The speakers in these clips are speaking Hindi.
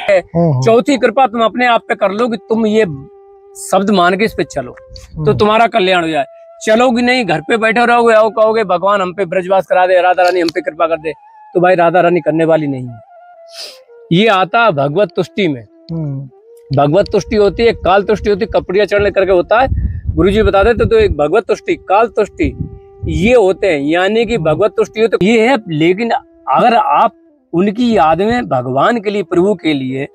है। चौथी कृपा तुम अपने आप पे कर लो कि तुम ये शब्द मान के इस पे चलो तो तुम्हारा कल्याण हो जाए। चलोगी नहीं, घर पे बैठे रहोगे और कहोगे भगवान हम पे ब्रजवास करा दे, राधा रानी हम पे कृपा कर दे, तो भाई राधा रानी करने वाली नहीं है। ये आता भगवत तुष्टि में। भगवत तुष्टि होती है, काल तुष्टि होती है, कपड़िया चढ़ने करके होता है। गुरुजी बता देते तो एक भगवत तुष्टि, काल तुष्टि ये होते हैं, यानी कि भगवत तुष्टि हो तो ये है। लेकिन अगर आप उनकी याद में भगवान के लिए, प्रभु के लिए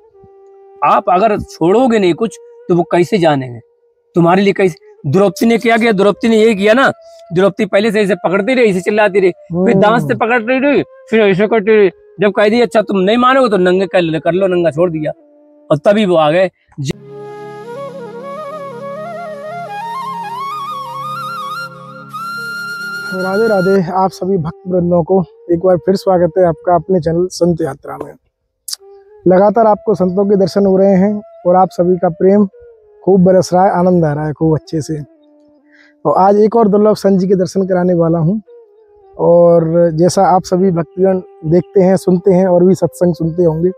आप अगर छोड़ोगे नहीं कुछ, तो वो कैसे जानेंगे तुम्हारे लिए? कैसे? द्रौपदी ने क्या किया? द्रौपदी ने यही किया ना। द्रौपदी पहले से ऐसे पकड़ती रही, ऐसे चिल्लाती रही, फिर दांत से पकड़ती रही, फिर ऐसे करती रही। जब कह दी अच्छा तुम नहीं मानोगे तो नंगे कर लो, नंगा छोड़ दिया और तभी वो आ गए। राधे राधे आप सभी भक्त वृंदों को एक बार फिर स्वागत है आपका अपने चैनल संत यात्रा में। लगातार आपको संतों के दर्शन हो रहे हैं और आप सभी का प्रेम खूब बरस रहा है, आनंद आ रहा है खूब अच्छे से। और आज एक और दुर्लभ संत जी के दर्शन कराने वाला हूं। और जैसा आप सभी भक्तगण देखते हैं, सुनते हैं और भी सत्संग सुनते होंगे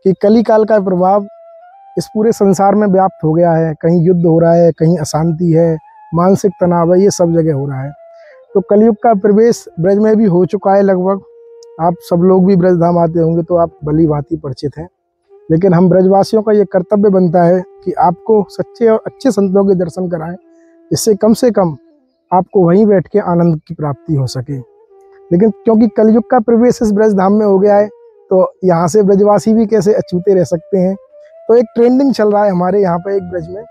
कि कली काल का प्रभाव इस पूरे संसार में व्याप्त हो गया है। कहीं युद्ध हो रहा है, कहीं अशांति है, मानसिक तनाव है, ये सब जगह हो रहा है। तो कलयुग का प्रवेश ब्रज में भी हो चुका है लगभग। आप सब लोग भी ब्रज धाम आते होंगे तो आप भली भांति परिचित हैं। लेकिन हम ब्रजवासियों का ये कर्तव्य बनता है कि आपको सच्चे और अच्छे संतों के दर्शन कराएं, इससे कम से कम आपको वहीं बैठ के आनंद की प्राप्ति हो सके। लेकिन क्योंकि कलयुग का प्रवेश इस ब्रज धाम में हो गया है, तो यहाँ से ब्रजवासी भी कैसे अछूते रह सकते हैं। तो एक ट्रेंडिंग चल रहा है हमारे यहाँ पे एक ब्रज में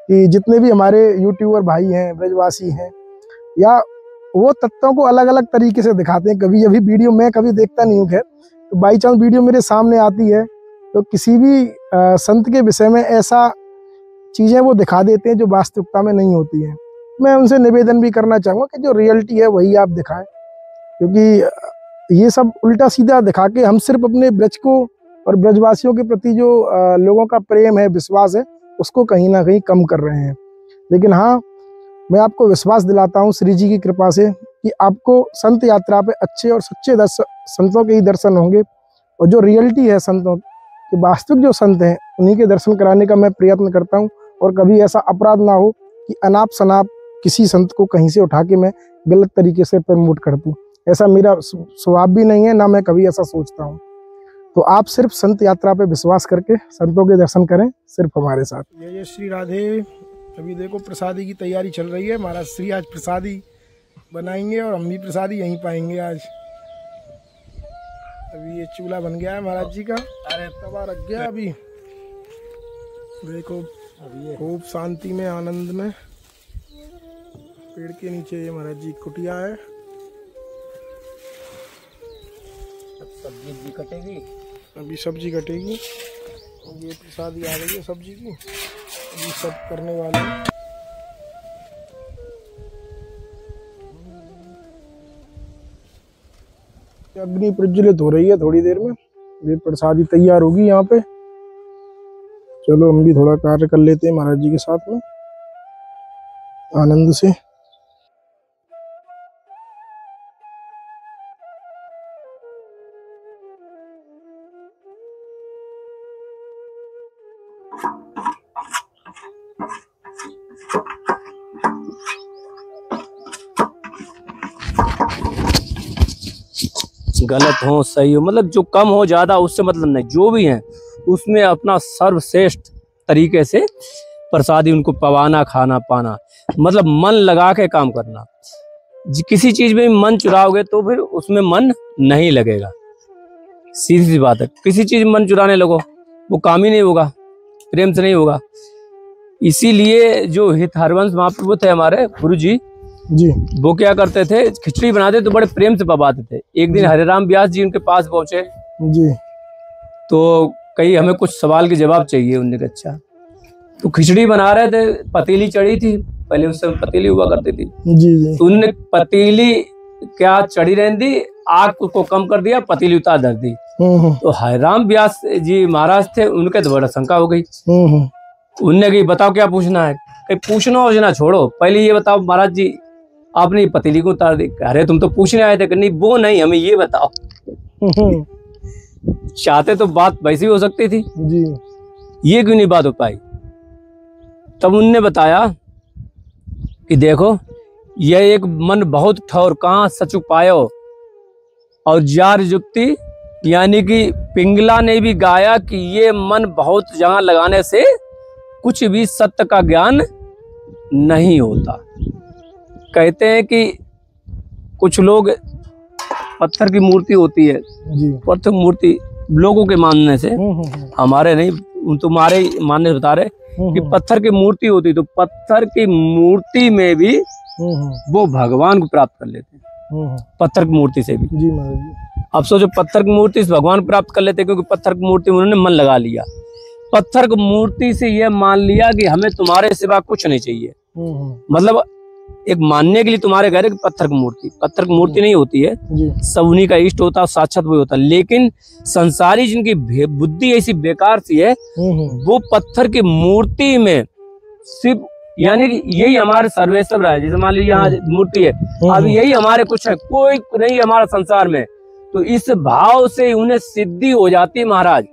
कि जितने भी हमारे यूट्यूबर भाई हैं, ब्रजवासी हैं, या वो तत्वों को अलग अलग तरीके से दिखाते हैं। कभी अभी वीडियो मैं कभी देखता नहीं हूँ, खैर तो बाई चांस वीडियो मेरे सामने आती है तो किसी भी संत के विषय में ऐसा चीज़ें वो दिखा देते हैं जो वास्तविकता में नहीं होती हैं। मैं उनसे निवेदन भी करना चाहूँगा कि जो रियलिटी है वही आप दिखाएं, क्योंकि ये सब उल्टा सीधा दिखा के हम सिर्फ अपने ब्रज को और ब्रजवासियों के प्रति जो लोगों का प्रेम है, विश्वास है, उसको कहीं ना कहीं कम कर रहे हैं। लेकिन हाँ, मैं आपको विश्वास दिलाता हूँ श्री जी की कृपा से कि आपको संत यात्रा पे अच्छे और सच्चे संतों के ही दर्शन होंगे। और जो रियलिटी है संतों के, वास्तविक जो संत हैं, उन्हीं के दर्शन कराने का मैं प्रयत्न करता हूँ। और कभी ऐसा अपराध ना हो कि अनाप शनाप किसी संत को कहीं से उठा के मैं गलत तरीके से प्रमोट कर दूँ। ऐसा मेरा स्वभाव भी नहीं है, ना मैं कभी ऐसा सोचता हूँ। तो आप सिर्फ संत यात्रा पे विश्वास करके संतों के दर्शन करें, सिर्फ हमारे साथ। जय श्री राधे। अभी देखो प्रसादी की तैयारी चल रही है। महाराज श्री आज प्रसादी बनाएंगे और हम भी प्रसादी यहीं पाएंगे आज। अभी ये चूल्हा बन गया है महाराज जी का, अरे तवा रख गया। अभी देखो खूब शांति में, आनंद में, पेड़ के नीचे ये महाराज जी कुटिया है। सब्जी कटेगी, अभी सब्जी कटेगी। ये प्रसादी आ गई है सब्जी की, अभी सब करने वाले हैं। अग्नि प्रज्वलित हो रही है, थोड़ी देर में ये प्रसादी तैयार होगी यहाँ पे। चलो हम भी थोड़ा कार्य कर लेते हैं महाराज जी के साथ में आनंद से। गलत हो सही हो, मतलब जो कम हो ज्यादा उससे मतलब नहीं, जो भी है उसमें अपना सर्वश्रेष्ठ तरीके से प्रसादी उनको पवाना, खाना पाना, मतलब मन लगा के काम करना। किसी चीज में मन चुराओगे तो फिर उसमें मन नहीं लगेगा। सीधी सी बात है, किसी चीज में मन चुराने लगो वो काम ही नहीं होगा, प्रेम से नहीं होगा। इसीलिए जो हित हरवंश महाप्रभु थे हमारे गुरु जी, वो क्या करते थे, खिचड़ी बनाते तो बड़े प्रेम से पकाते थे। एक दिन हरे राम व्यास जी उनके पास पहुंचे जी, तो कहीं हमें कुछ सवाल के जवाब चाहिए। उन्होंने कहा अच्छा। तो खिचड़ी बना रहे थे, पतीली चढ़ी थी, पहले उस समय पतीली हुआ करती थी जी। तो उन्होंने पतीली क्या चढ़ी रहने दी, आग को कम कर दिया, पतीली उतार धर दी। तो हरे राम व्यास जी महाराज थे, उनके तो बड़ा शंका हो गई। उनने कही बताओ क्या पूछना है? कहीं पूछना हो ना छोड़ो, पहले ये बताओ महाराज जी आपने पतीली को उतार दी। अरे तुम तो पूछने आए थे। नहीं वो नहीं, हमें ये बताओ। चाहते तो बात वैसी हो सकती थी, जी। ये क्यों नहीं बात हो पाई? तब उनने बताया कि देखो, यह एक मन बहुत ठौर कहाँ सच पायो, और जार जुक्ति, यानी कि पिंगला ने भी गाया कि ये मन बहुत जहां लगाने से कुछ भी सत्य का ज्ञान नहीं होता। कहते हैं कि कुछ लोग, पत्थर की मूर्ति होती है जी। पत्थर मूर्ति लोगों के मानने से, हमारे नहीं, तुम्हारे मानने से बता रहे कि पत्थर की मूर्ति होती, तो पत्थर की मूर्ति में भी वो भगवान को प्राप्त कर लेते हैं, पत्थर की मूर्ति से भी। जी महाराज जी। अब सोचो, पत्थर की मूर्ति से भगवान प्राप्त कर लेते हैं, क्योंकि पत्थर की मूर्ति में उन्होंने मन लगा लिया। पत्थर की मूर्ति से यह मान लिया कि हमें तुम्हारे सिवा कुछ नहीं चाहिए। मतलब एक मानने के लिए तुम्हारे घर एक पत्थर की मूर्ति नहीं होती है, सब उन्हीं का इष्ट होता है, साक्षात वही होता है। लेकिन संसारी जिनकी बुद्धि ऐसी बेकार सी है, वो पत्थर की मूर्ति में सिर्फ, यानी कि यही हमारे सर्वेश्वर है। जैसे मान लीजिए यहाँ मूर्ति है, अब यही हमारे कुछ है, कोई नहीं हमारा संसार में, तो इस भाव से उन्हें सिद्धि हो जाती है महाराज।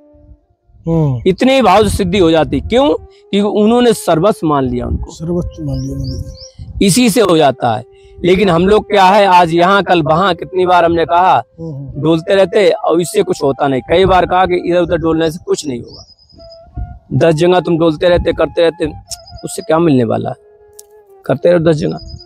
इतने ही भाव से सिद्धि हो जाती, क्यों? क्योंकि उन्होंने सर्वस्व मान लिया, उनको सर्वस्व मान लिया, इसी से हो जाता है। लेकिन हम लोग क्या है, आज यहाँ कल वहां, कितनी बार हमने कहा, डोलते रहते और इससे कुछ होता नहीं। कई बार कहा कि इधर उधर डोलने से कुछ नहीं होगा। 10 जगह तुम डोलते रहते, करते रहते, उससे क्या मिलने वाला है? करते रहो 10 जगह।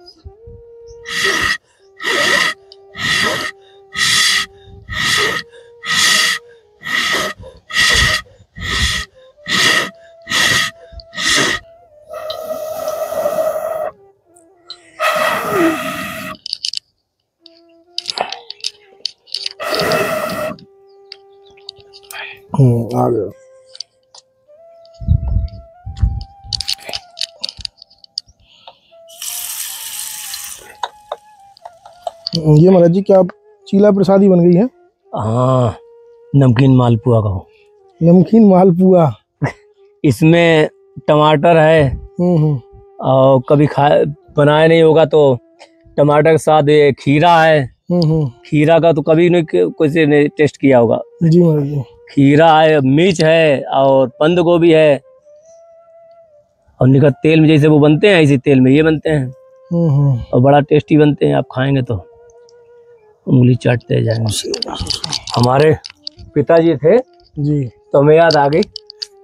आ गया। ये महाराज जी क्या चीला प्रसादी बन गई है? हाँ, नमकीन मालपुआ का। नमकीन मालपुआ। इसमें टमाटर है, और कभी बनाया नहीं होगा तो टमाटर के साथ ये खीरा है। खीरा का तो कभी नहीं किसी ने टेस्ट किया होगा। जी महाराज जी। खीरा है, मिर्च है, और बंद गोभी है, और निकल तेल में जैसे वो बनते हैं, इसी तेल में ये बनते हैं, और बड़ा टेस्टी बनते हैं। आप खाएंगे तो उंगली चाटते जाएंगे। हमारे पिताजी थे जी, तो हमें याद आ गई।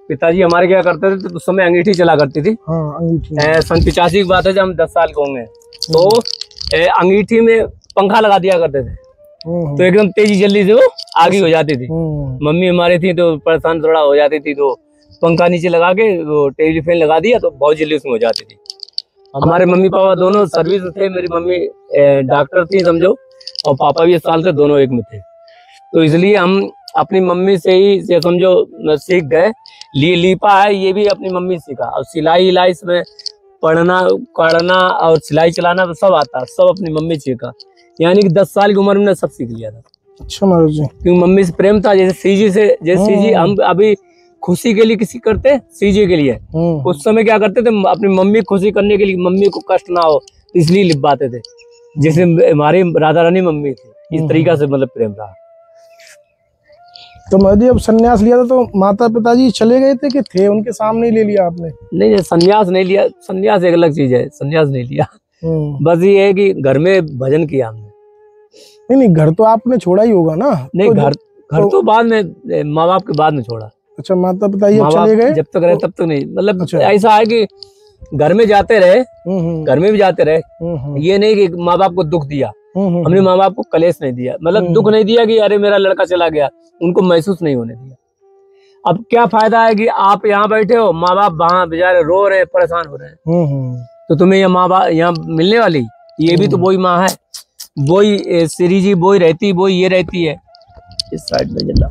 पिताजी हमारे क्या करते थे, तो उस समय अंगीठी चला करती थी। हाँ, अंगीठी। सन 85 की बात है, जब हम 10 साल के होंगे, तो अंगीठी में पंखा लगा दिया करते थे, तो एकदम तेजी जल्दी से वो आगे हो जाती थी। मम्मी हमारी थी तो परेशान थोड़ा हो जाती थी, तो पंखा नीचे लगा के वो टेबल फैन लगा दिया तो बहुत जल्दी उसमें हो जाती थी। हमारे मम्मी पापा दोनों सर्विस थे। मेरी मम्मी डॉक्टर थी समझो, और पापा भी 1 साल से दोनों एक में थे, तो इसलिए हम अपनी मम्मी से ही से समझो सीख गए। लीपा है, ये भी अपनी मम्मी सीखा, और सिलाई में पढ़ना पढ़ना और सिलाई चलाना तो सब आता, सब अपनी मम्मी सीखा। यानी कि 10 साल की उम्र में सब सीख लिया था। अच्छा महाराज जी। क्योंकि मम्मी से प्रेम था, जैसे सीजी से, जैसे सीजी हम अभी खुशी के लिए किसी करते, सीजी के लिए उस समय क्या करते थे, अपनी मम्मी खुशी करने के लिए, मम्मी को कष्ट ना हो इसलिए लिपवाते थे। जैसे हमारी राधा रानी मम्मी थी, इस तरीका से मतलब प्रेम रहा। तो महाराज जी अब संन्यास लिया था तो माता पिताजी चले गए थे कि थे उनके सामने ही ले लिया आपने? नहीं, संन्यास नहीं लिया। संन्यास एक अलग चीज है, संन्यास नहीं लिया। बस ये है कि घर में भजन किया हमने। नहीं, घर तो आपने छोड़ा ही होगा ना? नहीं, तो घर तो बाद में, माँ बाप के बाद में छोड़ा। अच्छा, माता पिता ये चले गए जब तक रहे तब तक नहीं। मतलब ऐसा है कि घर में जाते रहे, घर में भी जाते रहे, ये नहीं कि माँ बाप को दुख दिया। हमने माँ बाप को कलेश नहीं दिया, मतलब दुख नहीं दिया कि अरे मेरा लड़का चला गया, उनको महसूस नहीं होने दिया। अब क्या फायदा है कि आप यहाँ बैठे हो, माँ बाप वहाँ बेचारे रो रहे हैं, परेशान हो रहे हैं, तो तुम्हें ये माँ बाप यहाँ मिलने वाली, ये भी तो वही माँ है, वही श्री जी, वही रहती, वही ये रहती है। इस साइड में जल्दा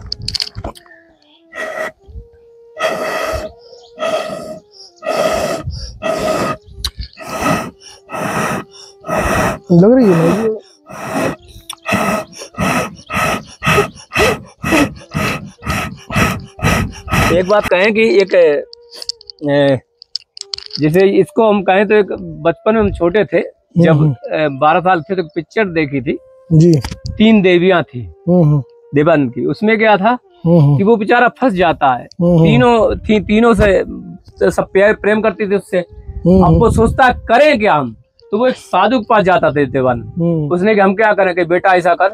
लग रही है। एक बात कहें कि एक जैसे इसको हम कहें तो एक बचपन में हम छोटे थे, जब 12 साल थे, तो पिक्चर देखी थी जी, 3 देवियां थी देवानंद की। उसमें क्या था कि वो बेचारा फंस जाता है। तीनों से सब प्रेम करती थी उससे। अब वो सोचता है करें क्या हम, तो वो एक साधु के पास जाता था देवान। उसने कि हम क्या करें, कि बेटा ऐसा कर,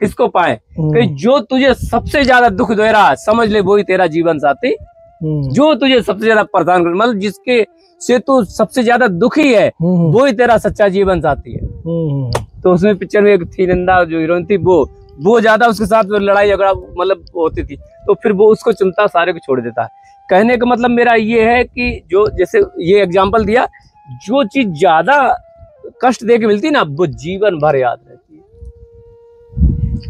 किसको पाए, कि जो तुझे सबसे ज्यादा दुख दे रहा है समझ ले वो ही तेरा जीवन साथी, जो तुझे सबसे ज्यादा परेशान कर, मतलब जिसके से तू सबसे ज्यादा दुखी है वो ही तेरा सच्चा जीवन साथी है। तो उसमें पिक्चर में एक थी नंदा जो हीरोइन थी, वो ज्यादा उसके साथ लड़ाई झगड़ा मतलब होती थी, तो फिर वो उसको चुनता, सारे को छोड़ देता है। कहने का मतलब मेरा ये है कि जो जैसे ये एग्जांपल दिया, जो चीज ज्यादा कष्ट दे के मिलती है ना वो जीवन भर याद रहती है।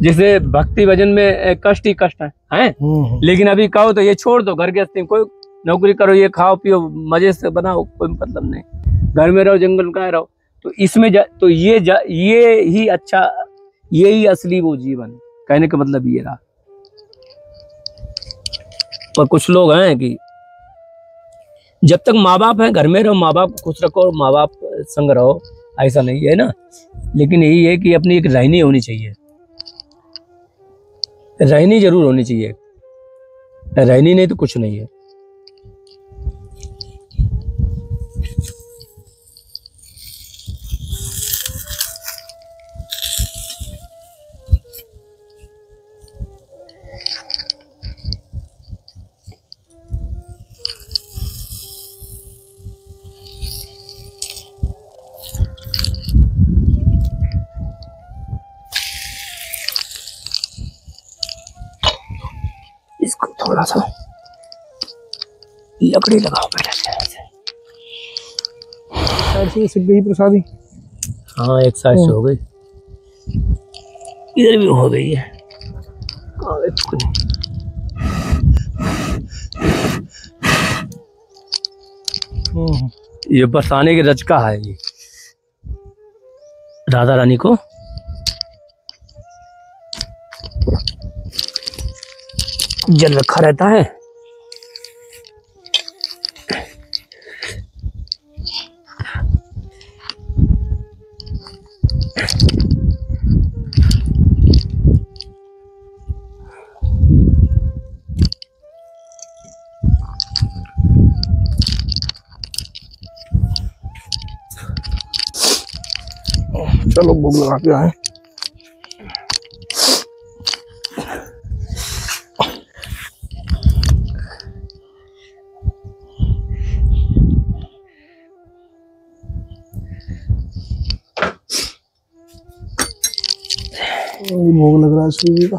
जैसे भक्ति भजन में कष्ट ही कष्ट है, लेकिन अभी कहो तो ये छोड़ दो, घर गृहस्थी कोई नौकरी करो, ये खाओ पियो मजे से बनाओ, कोई मतलब नहीं, घर में रहो जंगल में रहो, तो इसमें तो ये ही अच्छा, ये ही असली वो जीवन। कहने का मतलब ये रहा। पर कुछ लोग हैं कि जब तक माँ बाप है घर में रहो, माँ बाप को खुश रखो और माँ बाप संग रहो, ऐसा नहीं है ना। लेकिन यही है कि अपनी एक रहनी होनी चाहिए, रहनी जरूर होनी चाहिए, रहनी नहीं तो कुछ नहीं है। इसको थोड़ा सा लकड़ी लगाओ पहले से सिक गई प्रसादी। हाँ एक साइड से हो गई, इधर भी हो गई है। ये बरसाने की रचका है, ये राधा रानी को जल रखा रहता है। चलो भोग लगा के आए। भोग लग रहा है शिव जी का।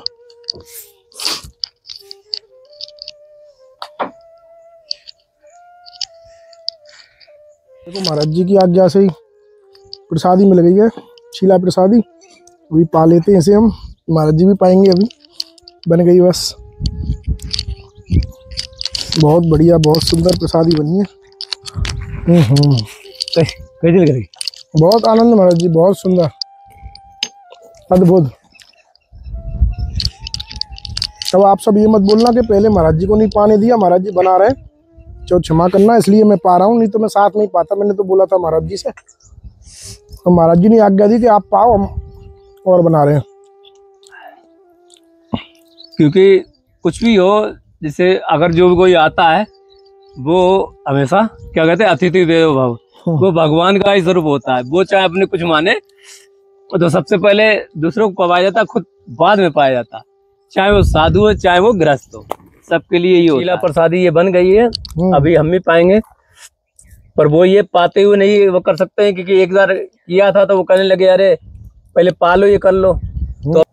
देखो महाराज जी की आज्ञा से ही प्रसादी मिल गई है, शीला प्रसादी। अभी पा लेते हैं इसे हम, महाराज जी भी पाएंगे। अभी बन गई बस, बहुत बढ़िया, बहुत सुंदर प्रसादी बनी है। कैसी लग रही? बहुत आनंद महाराज जी, बहुत सुंदर, अद्भुत। अब आप सब ये मत बोलना कि पहले महाराज जी को नहीं पाने दिया, महाराज जी बना रहे, जो क्षमा करना, इसलिए मैं पा रहा हूँ, नहीं तो मैं साथ नहीं पाता। मैंने तो बोला था महाराज जी से, तो महाराज जी ने आज्ञा दी कि आप पाओ, हम और बना रहे हैं। क्योंकि कुछ भी हो, जैसे अगर जो कोई आता है वो हमेशा क्या कहते हैं, अतिथि देवो भव, वो भगवान का ही स्वरूप होता है। वो चाहे अपने कुछ माने तो सबसे पहले दूसरों को पवाया जाता, खुद बाद में पाया जाता। चाहे वो साधु हो चाहे वो गृहस्थ हो, सबके लिए ये शीला प्रसादी ये बन गई है। अभी हम भी पाएंगे, पर वो ये पाते हुए नहीं वो कर सकते हैं, क्योंकि एक बार किया था तो वो कहने लगे अरे पहले पा लो, ये कर लो। तो